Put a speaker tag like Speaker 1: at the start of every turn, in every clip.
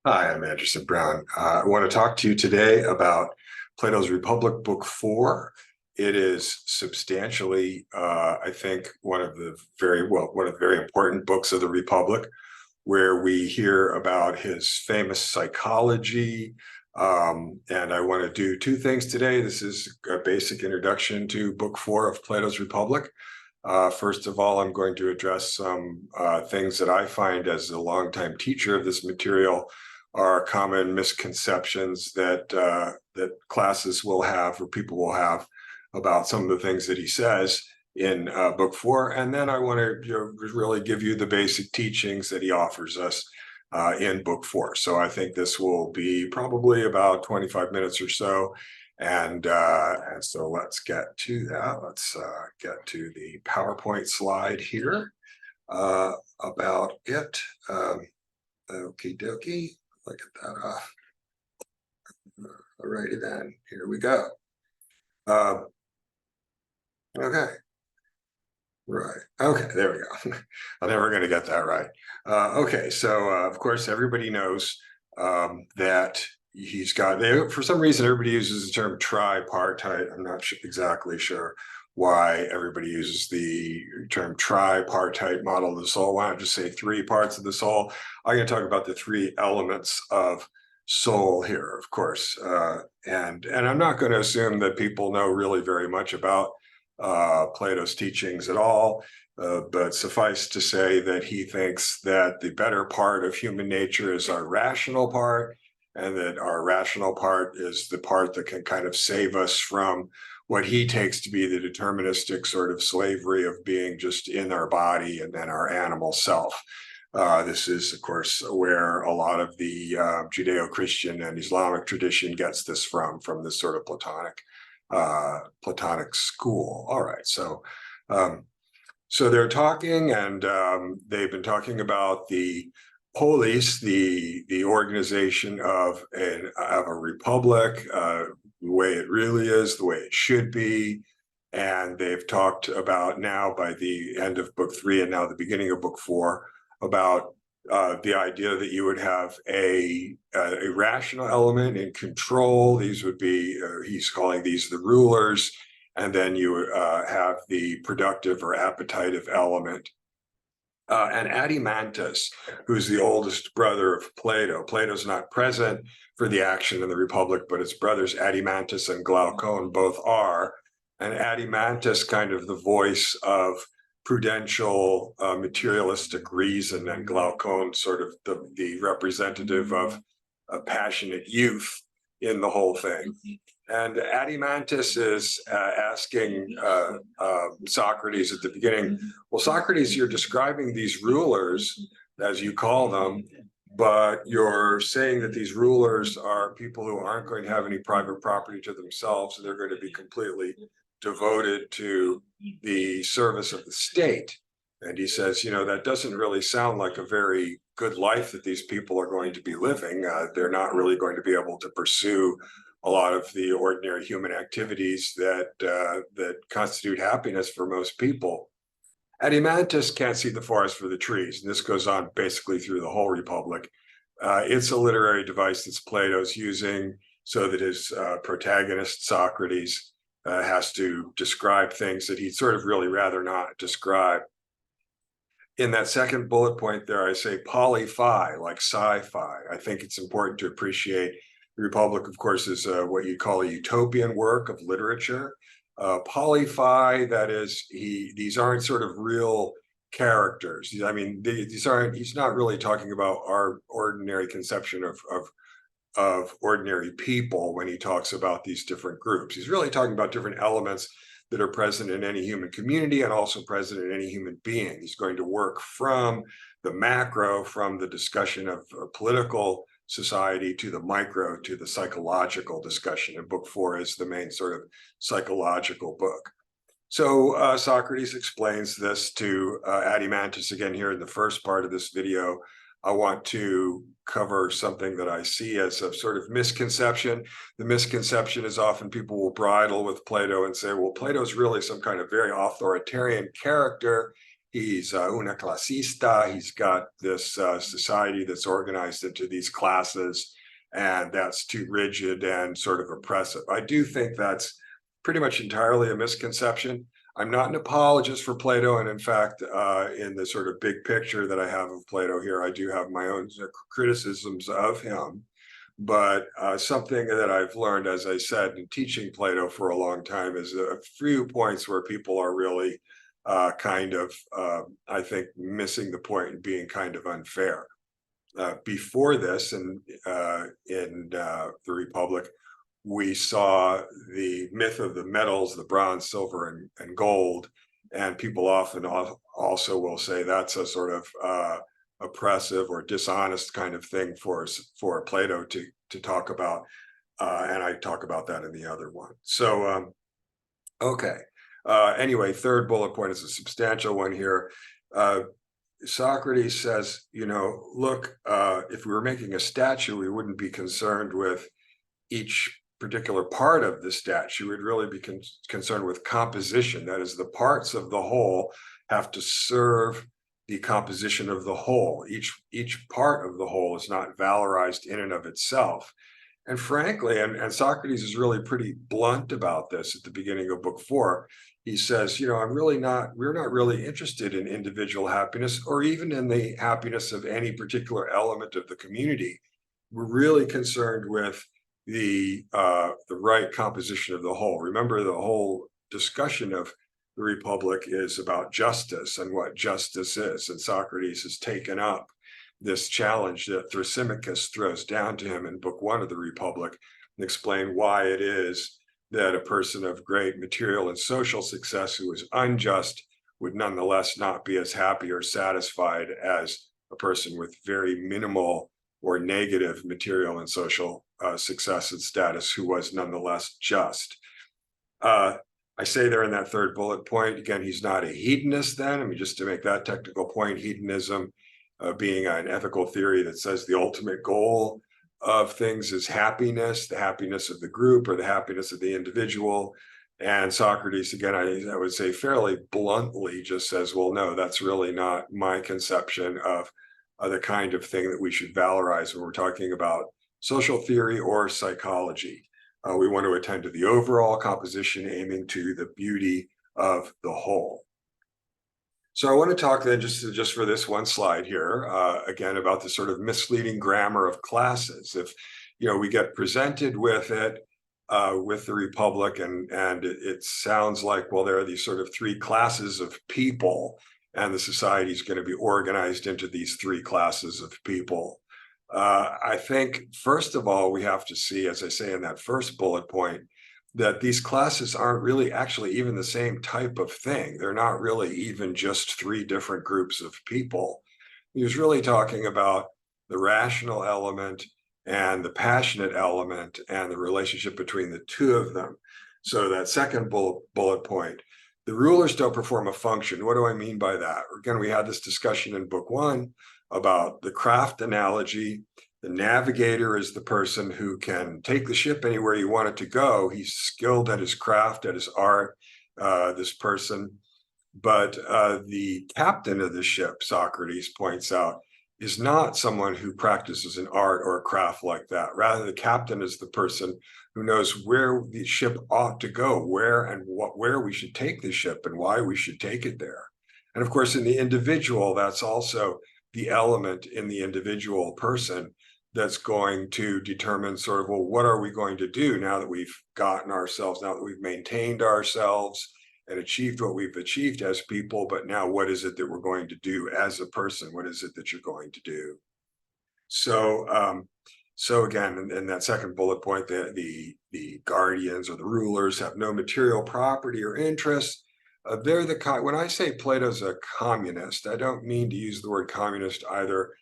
Speaker 1: Hi, I'm Anderson Brown. I want to talk to you today about Plato's Republic, Book 4. It is substantially, I think, one of the very important books of the Republic, where we hear about his famous psychology. And I want to do two things today. This is a basic introduction to Book 4 of Plato's Republic. First of all, I'm going to address some things that I find as a longtime teacher of this material are common misconceptions that classes will have or people will have about some of the things that he says in book 4. And then I want to really give you the basic teachings that he offers us in book 4. So I think this will be probably about 25 minutes or so. And so let's get to that. Let's get to the PowerPoint slide here about it. Okie dokie. I'll get that off. Alrighty then, here we go. Okay. Right. Okay, there we go. I'm never going to get that right. Okay, so of course, everybody knows that for some reason, everybody uses the term tripartite. I'm not exactly sure why everybody uses the term tripartite model of the soul. Why not just say three parts of the soul? I'm going to talk about the three elements of soul here, of course. And I'm not going to assume that people know really very much about Plato's teachings at all, but suffice to say that he thinks that the better part of human nature is our rational part, and that our rational part is the part that can kind of save us from what he takes to be the deterministic sort of slavery of being just in our body and then our animal self. This is, of course, where a lot of the Judeo-Christian and Islamic tradition gets this from this sort of Platonic school. All right, so they're talking, and they've been talking about the polis, the organization of a republic, the way it really is, the way it should be. And they've talked about now, by the end of book 3 and now the beginning of book 4, about the idea that you would have a rational element in control. These would be, he's calling these the rulers. And then you have the productive or appetitive element. And Adimantus, who's the oldest brother of Plato. Plato's not present for the action in the Republic, but his brothers Adimantus and Glaucon both are. And Adimantus, kind of the voice of prudential materialistic reason, and Glaucon sort of the representative of a passionate youth in the whole thing. And Adimantus is asking Socrates at the beginning, well, Socrates, you're describing these rulers, as you call them, but you're saying that these rulers are people who aren't going to have any private property to themselves, and they're going to be completely devoted to the service of the state. And he says, that doesn't really sound like a very good life that these people are going to be living. They're not really going to be able to pursue a lot of the ordinary human activities that constitute happiness for most people. Adimantus can't see the forest for the trees, and this goes on basically through the whole Republic. It's a literary device that's Plato's using so that his protagonist, Socrates, has to describe things that he'd sort of really rather not describe. In that second bullet point there, I say polyphi, like sci-fi. I think it's important to appreciate the Republic, of course, is what you call a utopian work of literature. Polyphi, that is, these aren't sort of real characters. I mean, these aren't. He's not really talking about our ordinary conception of ordinary people when he talks about these different groups. He's really talking about different elements that are present in any human community and also present in any human being. He's going to work from the macro, from the discussion of political society, to the micro, to the psychological discussion. And book 4 is the main sort of psychological book. So Socrates explains this to Adimantus again here in the first part of this video. I want to cover something that I see as a sort of misconception. The misconception is often people will bridle with Plato and say, well, Plato's really some kind of very authoritarian character, He's una classista. He's got this society that's organized into these classes, and that's too rigid and sort of oppressive. I do think that's pretty much entirely a misconception. I'm not an apologist for Plato, and in fact, in the sort of big picture that I have of Plato here, I do have my own criticisms of him. But something that I've learned, as I said, in teaching Plato for a long time, is a few points where people are really kind of, I think, missing the point and being kind of unfair. Before this, in the Republic, we saw the myth of the metals, the bronze, silver, and gold, and people often also will say that's a sort of oppressive or dishonest kind of thing for Plato to talk about, and I talk about that in the other one. So okay. Anyway, third bullet point is a substantial one here. Socrates says, look, if we were making a statue, we wouldn't be concerned with each particular part of the statue. We'd really be concerned with composition. That is, the parts of the whole have to serve the composition of the whole. Each part of the whole is not valorized in and of itself. And frankly, and Socrates is really pretty blunt about this at the beginning of book 4. He says, we're not really interested in individual happiness or even in the happiness of any particular element of the community. We're really concerned with the right composition of the whole. Remember, the whole discussion of the Republic is about justice and what justice is. And Socrates has taken up this challenge that Thrasymachus throws down to him in book 1 of the Republic, and explain why it is that a person of great material and social success who is unjust would nonetheless not be as happy or satisfied as a person with very minimal or negative material and social success and status who was nonetheless just. I say there in that third bullet point, again, he's not a hedonist then. I mean, just to make that technical point, hedonism being an ethical theory that says the ultimate goal of things is happiness, the happiness of the group or the happiness of the individual. And Socrates, again, I would say fairly bluntly just says, well, no, that's really not my conception of the kind of thing that we should valorize when we're talking about social theory or psychology. We want to attend to the overall composition, aiming to the beauty of the whole. So I want to talk then just for this one slide here, again, about the sort of misleading grammar of classes. If we get presented with it, with the Republic, and it sounds like, well, there are these sort of 3 classes of people, and the society is going to be organized into these 3 classes of people. I think, first of all, we have to see, as I say in that first bullet point, that these classes aren't really actually even the same type of thing. They're not really even just 3 different groups of people. He was really talking about the rational element and the passionate element and the relationship between the 2 of them. So that second bullet point, the rulers don't perform a function. What do I mean by that? Again, we had this discussion in book 1 about the craft analogy. The navigator is the person who can take the ship anywhere you want it to go. He's skilled at his craft, at his art, this person. But the captain of the ship, Socrates points out, is not someone who practices an art or a craft like that. Rather, the captain is the person who knows where the ship ought to go, where we should take the ship and why we should take it there. And of course, in the individual, that's also the element in the individual person that's going to determine sort of, well, what are we going to do now that we've gotten ourselves, now that we've maintained ourselves and achieved what we've achieved as people, but now what is it that we're going to do as a person? What is it that you're going to do? So, so again, in that second bullet point, the guardians or the rulers have no material property or interest. They're when I say Plato's a communist, I don't mean to use the word communist either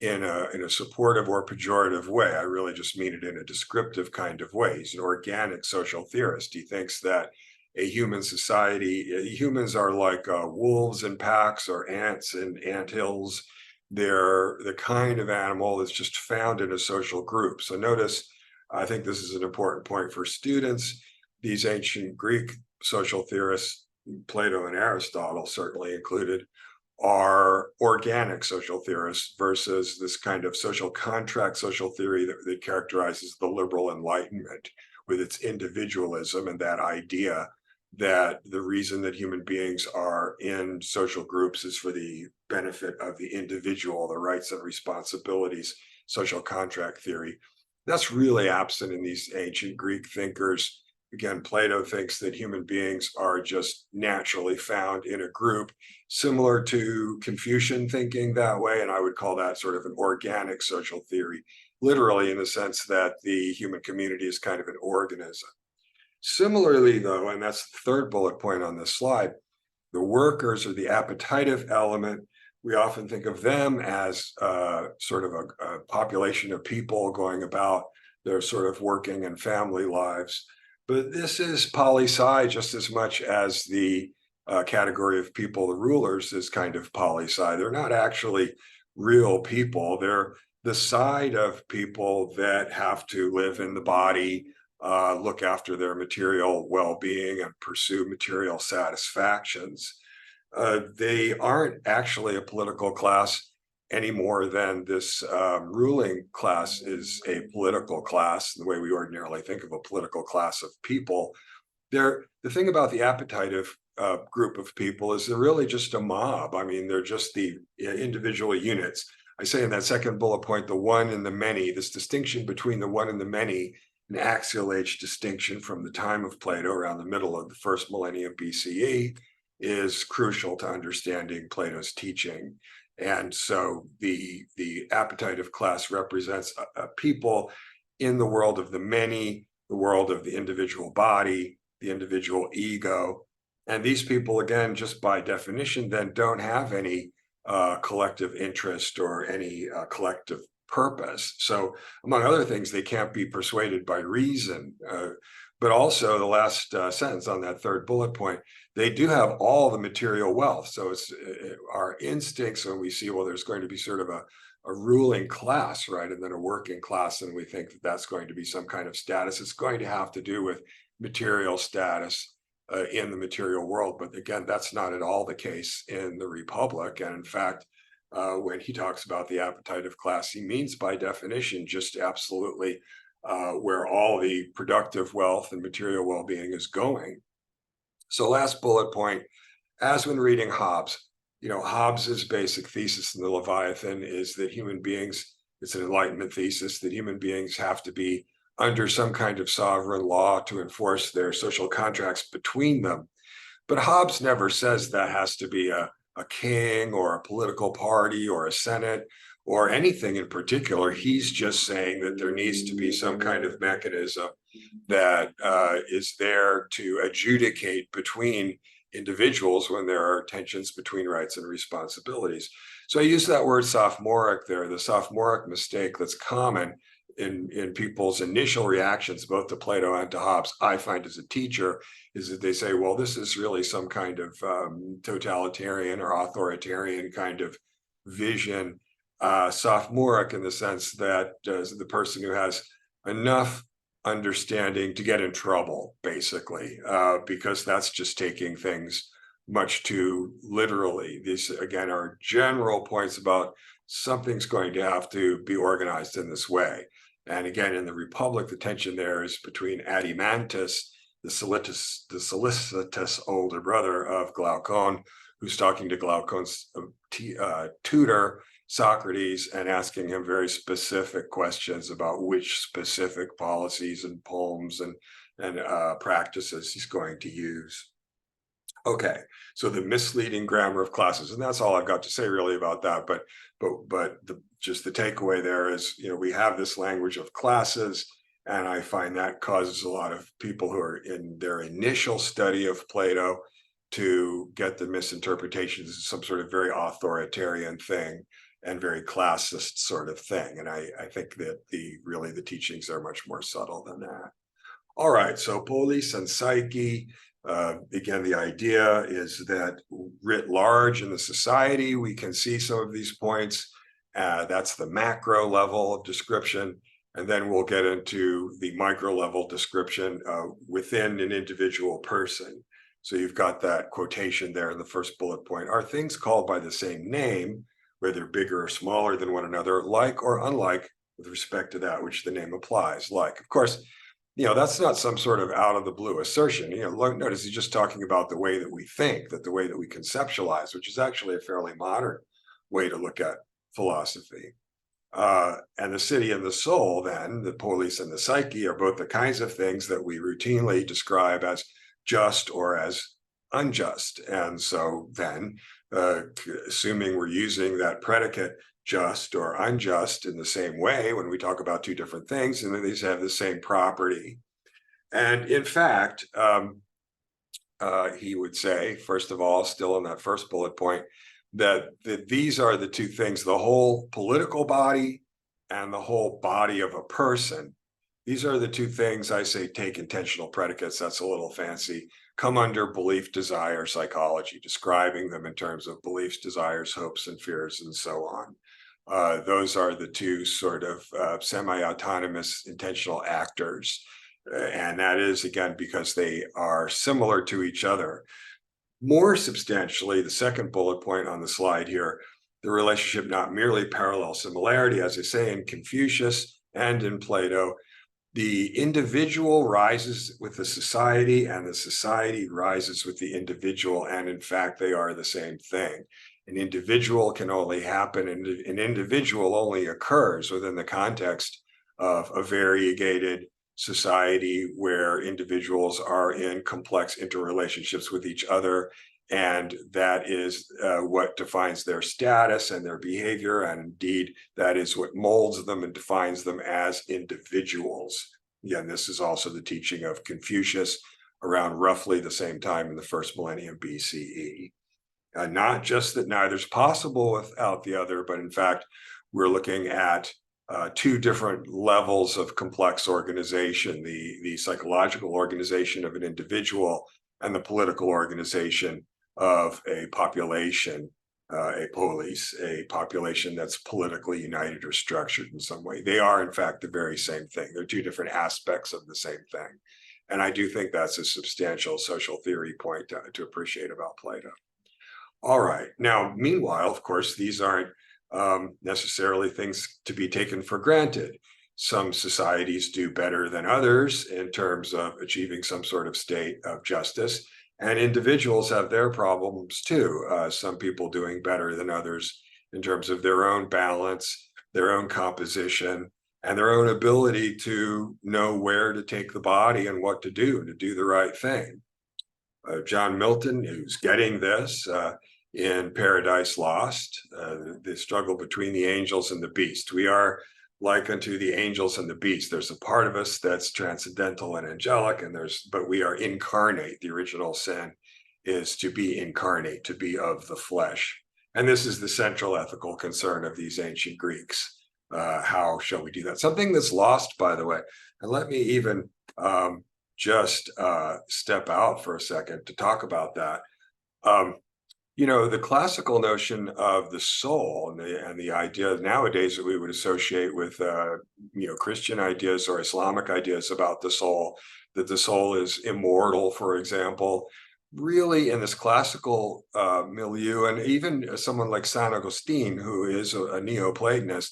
Speaker 1: in a supportive or pejorative way. I really just mean it in a descriptive kind of way. He's an organic social theorist. He thinks that a human society, humans are like wolves in packs or ants in anthills. They're the kind of animal that's just found in a social group. So notice, I think this is an important point for students. These ancient Greek social theorists, Plato and Aristotle certainly included, are organic social theorists versus this kind of social contract social theory that characterizes the liberal Enlightenment with its individualism and that idea that the reason that human beings are in social groups is for the benefit of the individual, the rights and responsibilities, social contract theory. That's really absent in these ancient Greek thinkers. Again, Plato thinks that human beings are just naturally found in a group, similar to Confucian thinking that way. And I would call that sort of an organic social theory, literally in the sense that the human community is kind of an organism. Similarly, though, and that's the third bullet point on this slide, the workers or the appetitive element, we often think of them as sort of a population of people going about their sort of working and family lives. But this is poli-sci just as much as the category of people, the rulers, is kind of poli-sci. They're not actually real people. They're the side of people that have to live in the body, look after their material well-being and pursue material satisfactions. They aren't actually a political class any more than this ruling class is a political class, the way we ordinarily think of a political class of people. The thing about the appetitive group of people is they're really just a mob. I mean, they're just the individual units. I say in that second bullet point, the one and the many, this distinction between the one and the many, an axial age distinction from the time of Plato around the middle of the first millennium BCE, is crucial to understanding Plato's teaching. And so the appetitive class represents a people in the world of the many, the world of the individual body, the individual ego. And these people, again, just by definition, then don't have any collective interest or any collective purpose. So among other things, they can't be persuaded by reason. But also the last sentence on that third bullet point, they do have all the material wealth. So it's our instincts when we see, well, there's going to be sort of a ruling class, right? And then a working class, and we think that that's going to be some kind of status. It's going to have to do with material status in the material world. But again, that's not at all the case in the Republic. And in fact, when he talks about the appetitive class, he means by definition just absolutely where all the productive wealth and material well-being is going. So last bullet point, as when reading Hobbes, Hobbes's basic thesis in the Leviathan is that human beings, it's an Enlightenment thesis, that human beings have to be under some kind of sovereign law to enforce their social contracts between them. But Hobbes never says that has to be a king or a political party or a senate or anything in particular. He's just saying that there needs to be some kind of mechanism that is there to adjudicate between individuals when there are tensions between rights and responsibilities. So I use that word sophomoric there, the sophomoric mistake that's common in people's initial reactions, both to Plato and to Hobbes, I find as a teacher, is that they say, well, this is really some kind of totalitarian or authoritarian kind of vision, sophomoric in the sense that the person who has enough understanding to get in trouble, basically, because that's just taking things much too literally. These, again, are general points about something's going to have to be organized in this way. And again, in the Republic, the tension there is between Adimantus, the solicitous older brother of Glaucon, who's talking to Glaucon's tutor, Socrates, and asking him very specific questions about which specific policies and poems and practices he's going to use. Okay, so the misleading grammar of classes, and that's all I've got to say really about that. But just the takeaway there is, we have this language of classes, and I find that causes a lot of people who are in their initial study of Plato to get the misinterpretations as some sort of very authoritarian thing and very classist sort of thing. And I think that the teachings are much more subtle than that. All right, so polis and psyche. Again, the idea is that writ large in the society, we can see some of these points. That's the macro level of description. And then we'll get into the micro level description within an individual person. So you've got that quotation there in the first bullet point. Are things called by the same name, whether bigger or smaller than one another, like or unlike with respect to that which the name applies? Like, of course, that's not some sort of out of the blue assertion. Notice he's just talking about the way that we think, that the way that we conceptualize, which is actually a fairly modern way to look at philosophy. And the city and the soul, then, the polis and the psyche, are both the kinds of things that we routinely describe as just or as unjust. And so then, assuming we're using that predicate just or unjust in the same way when we talk about two different things, and then these have the same property. And in fact, he would say, first of all, still in that first bullet point, that these are the two things, the whole political body and the whole body of a person. These are the two things, I say, take intentional predicates. That's a little fancy. Come under belief, desire, psychology, describing them in terms of beliefs, desires, hopes, and fears, and so on. Those are the two sort of semi-autonomous intentional actors. And that is, again, because they are similar to each other. More substantially, the second bullet point on the slide here, the relationship not merely parallel similarity, as I say in Confucius and in Plato, the individual rises with the society and the society rises with the individual, and in fact, they are the same thing. An individual can only happen, and an individual only occurs within the context of a variegated society where individuals are in complex interrelationships with each other. And that is what defines their status and their behavior. And indeed, that is what molds them and defines them as individuals. Again, this is also the teaching of Confucius around roughly the same time in the first millennium BCE. Not just that neither's possible without the other, but in fact, we're looking at two different levels of complex organization, the psychological organization of an individual and the political organization of a population, a polis, a population that's politically united or structured in some way. They are, in fact, the very same thing. They're two different aspects of the same thing. And I do think that's a substantial social theory point to appreciate about Plato. All right. Now, meanwhile, of course, these aren't necessarily things to be taken for granted. Some societies do better than others in terms of achieving some sort of state of justice, and individuals have their problems too. Some people doing better than others in terms of their own balance, their own composition, and their own ability to know where to take the body and what to do the right thing. John Milton, who's getting this, in Paradise Lost, the struggle between the angels and the beast. We are like unto the angels and the beast. There's a part of us that's transcendental and angelic, but we are incarnate. The original sin is to be incarnate, to be of the flesh. And this is the central ethical concern of these ancient Greeks. How shall we do that? Something that's lost, by the way. And let me even just step out for a second to talk about that. The classical notion of the soul and the idea nowadays that we would associate with, Christian ideas or Islamic ideas about the soul, that the soul is immortal, for example, really in this classical milieu, and even someone like St. Augustine, who is a Neoplatonist,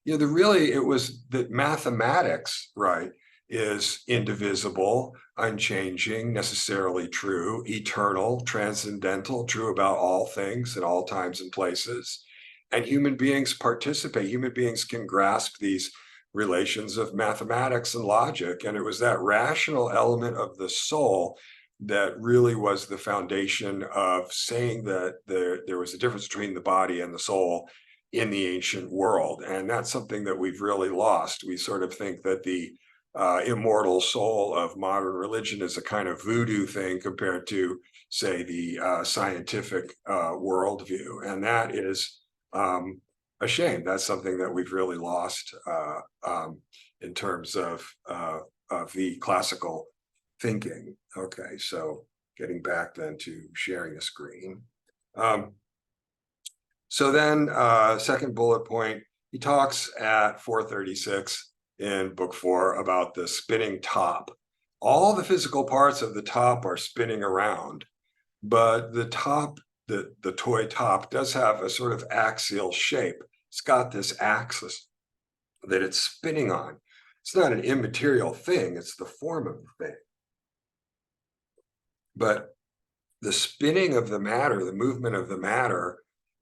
Speaker 1: it was that mathematics, right, is indivisible, unchanging, necessarily true, eternal, transcendental, true about all things at all times and places. And human beings participate. Human beings can grasp these relations of mathematics and logic. And it was that rational element of the soul that really was the foundation of saying that there was a difference between the body and the soul in the ancient world. And that's something that we've really lost. We sort of think that the immortal soul of modern religion is a kind of voodoo thing compared to, say, the scientific worldview. And that is a shame. That's something that we've really lost in terms of the classical thinking. Okay, so getting back then to sharing the screen. So then second bullet point, he talks at 436 in book 4 about the spinning top. all the physical parts of the top are spinning around, but the top, the toy top does have a sort of axial shape. It's got this axis that it's spinning on. It's not an immaterial thing, it's the form of the thing. But the spinning of the matter, the movement of the matter,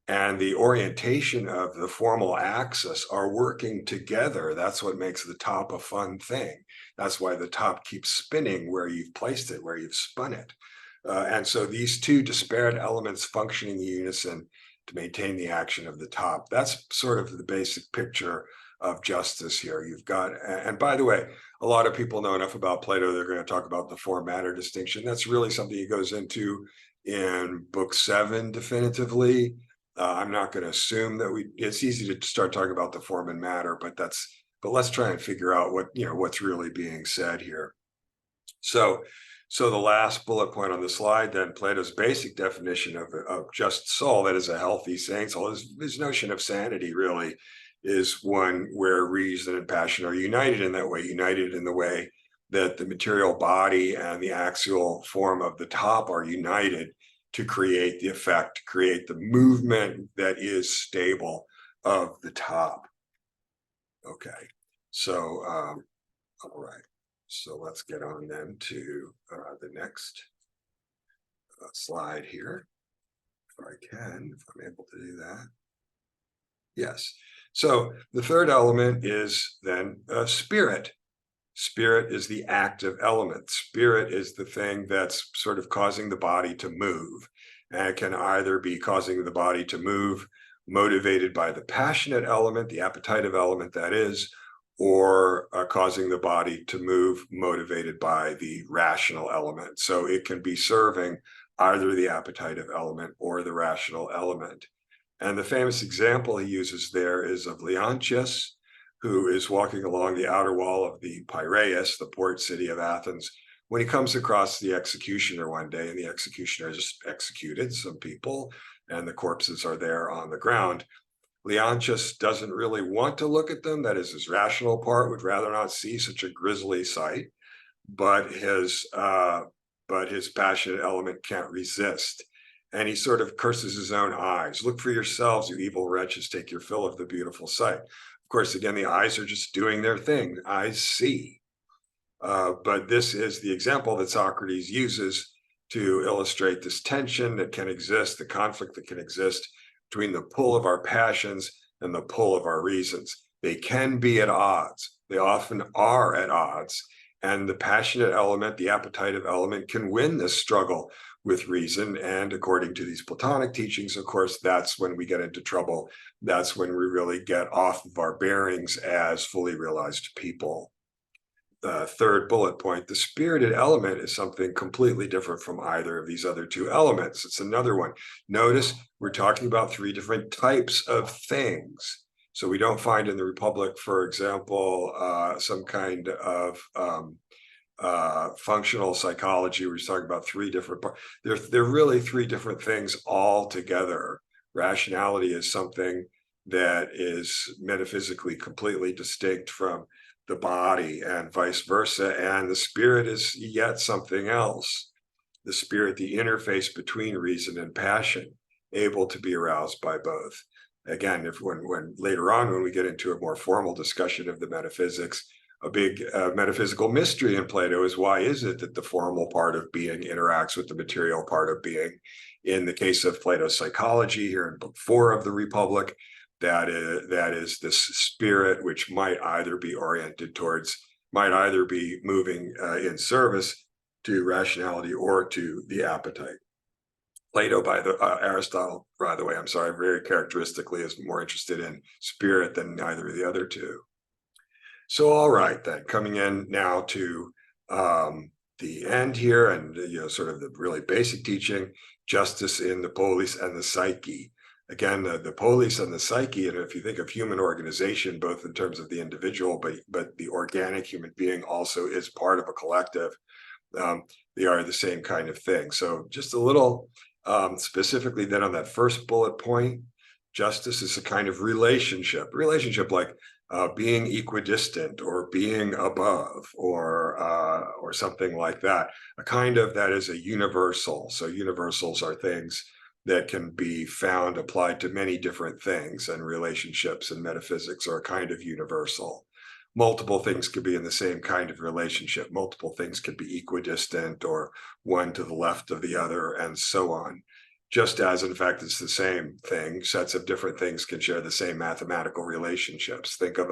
Speaker 1: and the orientation of the formal axis are working together. That's what makes the top a fun thing. That's why the top keeps spinning where you've placed it, where you've spun it. And so these two disparate elements functioning in unison to maintain the action of the top. That's sort of the basic picture of justice here. You've got, and by the way, a lot of people know enough about Plato, they're going to talk about the form matter distinction. That's really something he goes into in book 7 definitively. I'm not going to assume that it's easy to start talking about the form and matter, but let's try and figure out what's really being said here. So the last bullet point on the slide, then, Plato's basic definition of just soul, that is a healthy, sane soul, his notion of sanity really is one where reason and passion are united in that way, united in the way that the material body and the axial form of the top are united to create the effect, create the movement that is stable of the top. Okay, so all right. So let's get on then to the next slide here, if I can, if I'm able to do that. Yes. So the third element is then spirit. Spirit is the active element. Spirit is the thing that's sort of causing the body to move. And it can either be causing the body to move motivated by the passionate element, the appetitive element that is, or causing the body to move motivated by the rational element. So it can be serving either the appetitive element or the rational element. And the famous example he uses there is of Leontius, who is walking along the outer wall of the Piraeus, the port city of Athens, when he comes across the executioner one day, and the executioner just executed some people, and the corpses are there on the ground. Leontius doesn't really want to look at them. That is, his rational part would rather not see such a grisly sight, but his passionate element can't resist. And he sort of curses his own eyes. Look for yourselves, you evil wretches, take your fill of the beautiful sight. Of course, again, the eyes are just doing their thing. Eyes see. But this is the example that Socrates uses to illustrate this tension that can exist, the conflict that can exist between the pull of our passions and the pull of our reasons. They can be at odds. They often are at odds. And the passionate element, the appetitive element, can win this struggle with reason. And according to these Platonic teachings, of course, that's when we get into trouble. That's when we really get off of our bearings as fully realized people. The third bullet point, the spirited element is something completely different from either of these other two elements. It's another one. Notice we're talking about 3 different types of things. So we don't find in the Republic, for example, some kind of functional psychology. We're talking about 3 different parts. They're really 3 different things all together. Rationality is something that is metaphysically completely distinct from the body and vice versa. And the spirit is yet something else. The spirit, the interface between reason and passion, able to be aroused by both. Again, when later on, when we get into a more formal discussion of the metaphysics, a big metaphysical mystery in Plato is why is it that the formal part of being interacts with the material part of being? In the case of Plato's psychology here in book 4 of the Republic, that is this spirit which might either be moving in service to rationality or to the appetite. Plato, Aristotle, by the way, I'm sorry, very characteristically is more interested in spirit than either of the other two. So, all right, then, coming in now to the end here, and sort of the really basic teaching, justice in the polis and the psyche. Again, the polis and the psyche, and if you think of human organization, both in terms of the individual, but the organic human being also is part of a collective, they are the same kind of thing. So just a little specifically then on that first bullet point, justice is a kind of relationship like being equidistant or being above or something like that. A kind of that is a universal. So universals are things that can be found applied to many different things, and relationships and metaphysics are a kind of universal. Multiple things could be in the same kind of relationship. Multiple things could be equidistant or one to the left of the other, and so on. Just as, in fact, it's the same thing. Sets of different things can share the same mathematical relationships. Think of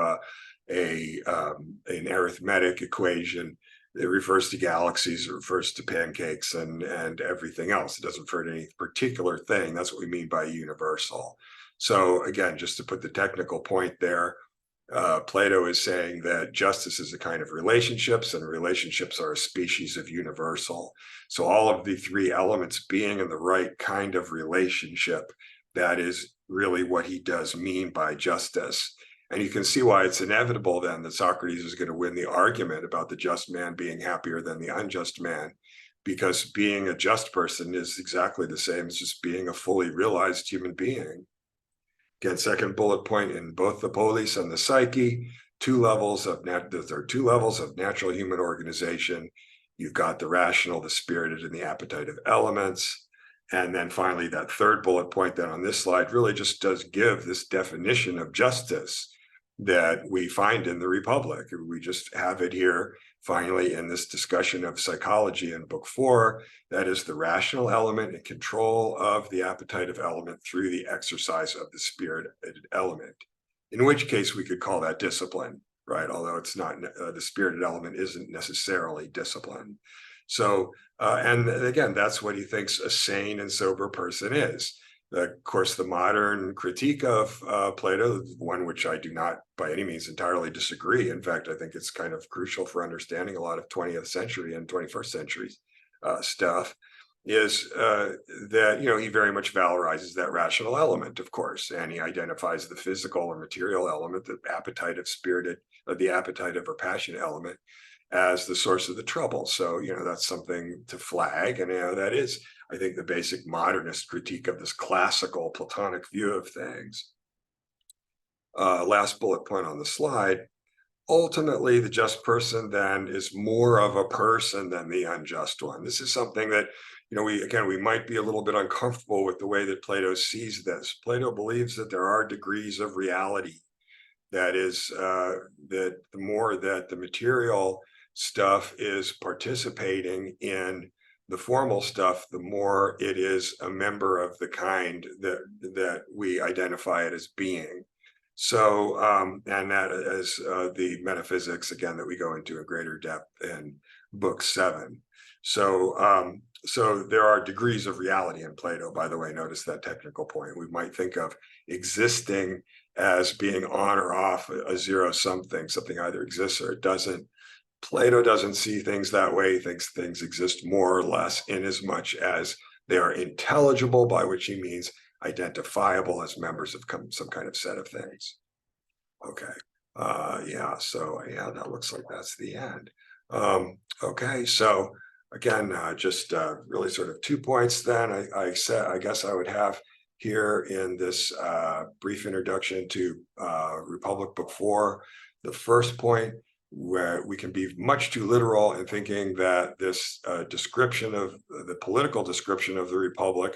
Speaker 1: an arithmetic equation. It refers to galaxies, it refers to pancakes and everything else. It doesn't refer to any particular thing. That's what we mean by universal. So again, just to put the technical point there, Plato is saying that justice is a kind of relationships, and relationships are a species of universal. So all of the three elements being in the right kind of relationship, that is really what he does mean by justice. And you can see why it's inevitable then that Socrates is going to win the argument about the just man being happier than the unjust man, because being a just person is exactly the same as just being a fully realized human being. Again, second bullet point, in both the polis and the psyche, there are two levels of natural human organization. You've got the rational, the spirited, and the appetitive elements. And then finally, that third bullet point then on this slide really just does give this definition of justice that we find in the Republic. We just have it here finally in this discussion of psychology in book 4. That is the rational element and control of the appetitive element through the exercise of the spirited element, in which case we could call that discipline, right? Although it's not, the spirited element isn't necessarily discipline. So, and again, that's what he thinks a sane and sober person is. Of course, the modern critique of Plato, one which I do not by any means entirely disagree. In fact, I think it's kind of crucial for understanding a lot of 20th century and 21st century stuff, is that, he very much valorizes that rational element, of course, and he identifies the physical or material element, the appetitive, spirited, the appetitive or passion element, as the source of the trouble. So, that's something to flag. And, that is, I think, the basic modernist critique of this classical Platonic view of things. Last bullet point on the slide. Ultimately, the just person then is more of a person than the unjust one. This is something that, we might be a little bit uncomfortable with the way that Plato sees this. Plato believes that there are degrees of reality. That is, that the more that the material stuff is participating in the formal stuff, the more it is a member of the kind that we identify it as being. So, and that is the metaphysics, again, that we go into in greater depth in book 7. So, so there are degrees of reality in Plato, by the way. Notice that technical point. We might think of existing as being on or off, a zero-sum thing. Something either exists or it doesn't. Plato doesn't see things that way. He thinks things exist more or less in as much as they are intelligible, by which he means identifiable as members of some kind of set of things. Okay. That looks like that's the end. Okay, so again, just really sort of 2 points then I guess I would have here in this brief introduction to Republic Book 4. The first point, where we can be much too literal in thinking that this description of the political description of the Republic,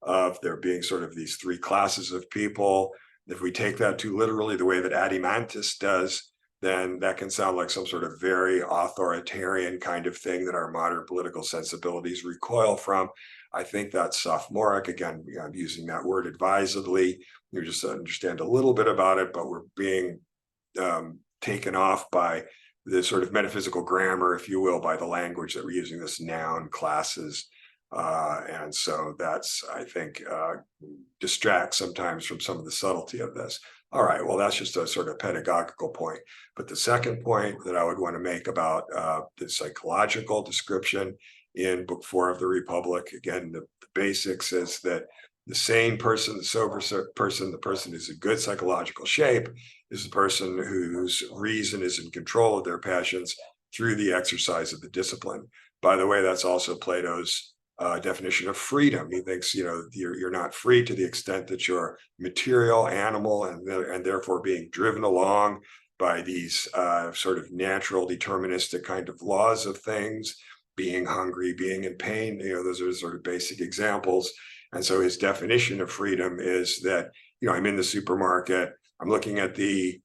Speaker 1: of there being sort of these three classes of people, if we take that too literally, the way that Adimantus does, then that can sound like some sort of very authoritarian kind of thing that our modern political sensibilities recoil from. I think that's sophomoric. Again, I'm using that word advisedly. You just understand a little bit about it, but we're being taken off by the sort of metaphysical grammar, if you will, by the language that we're using, this noun, classes. And so that's, I think, distracts sometimes from some of the subtlety of this. All right, well, that's just a sort of pedagogical point. But the second point that I would want to make about the psychological description in Book 4 of the Republic, again, the basics is that the sane person, the sober person, the person who's in good psychological shape, is the person whose reason is in control of their passions through the exercise of the discipline. By the way, that's also Plato's definition of freedom. He thinks, you're not free to the extent that you're material, animal, and therefore being driven along by these sort of natural, deterministic kind of laws of things, being hungry, being in pain. Those are sort of basic examples. And so his definition of freedom is that, I'm in the supermarket, I'm looking at the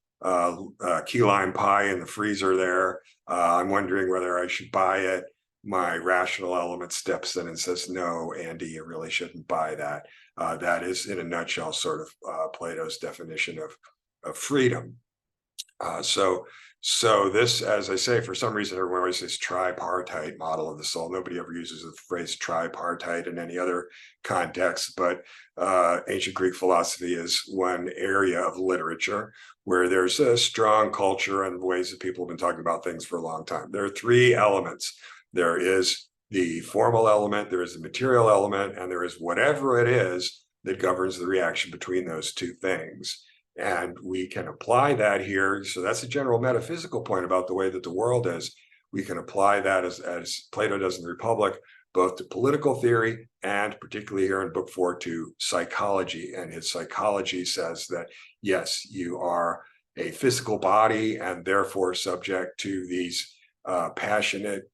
Speaker 1: key lime pie in the freezer there. I'm wondering whether I should buy it. My rational element steps in and says, no, Andy, you really shouldn't buy that. That is, in a nutshell, sort of Plato's definition of freedom. So this, as I say, for some reason, everyone always says tripartite model of the soul. Nobody ever uses the phrase tripartite in any other context, but ancient Greek philosophy is one area of literature where there's a strong culture and ways that people have been talking about things for a long time. There are three elements. There is the formal element, there is the material element, and there is whatever it is that governs the reaction between those two things. And we can apply that here. So that's a general metaphysical point about the way that the world is. We can apply that as Plato does in the Republic, both to political theory and particularly here in book 4 to psychology. And his psychology says that, yes, you are a physical body and therefore subject to these passionate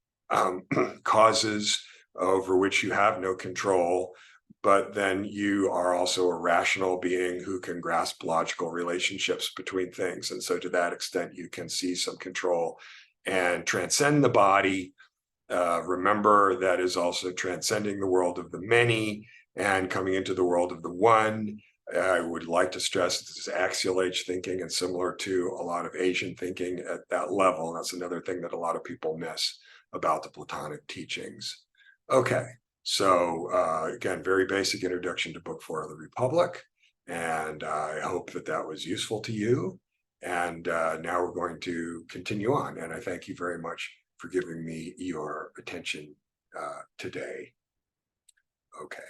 Speaker 1: causes over which you have no control. But then you are also a rational being who can grasp logical relationships between things. And so to that extent, you can see some control and transcend the body. Remember, that is also transcending the world of the many and coming into the world of the one. I would like to stress this is axial age thinking and similar to a lot of Asian thinking at that level. And that's another thing that a lot of people miss about the Platonic teachings. Okay. So again, very basic introduction to book 4 of the Republic. And I hope that that was useful to you. And now we're going to continue on. And I thank you very much for giving me your attention today. Okay.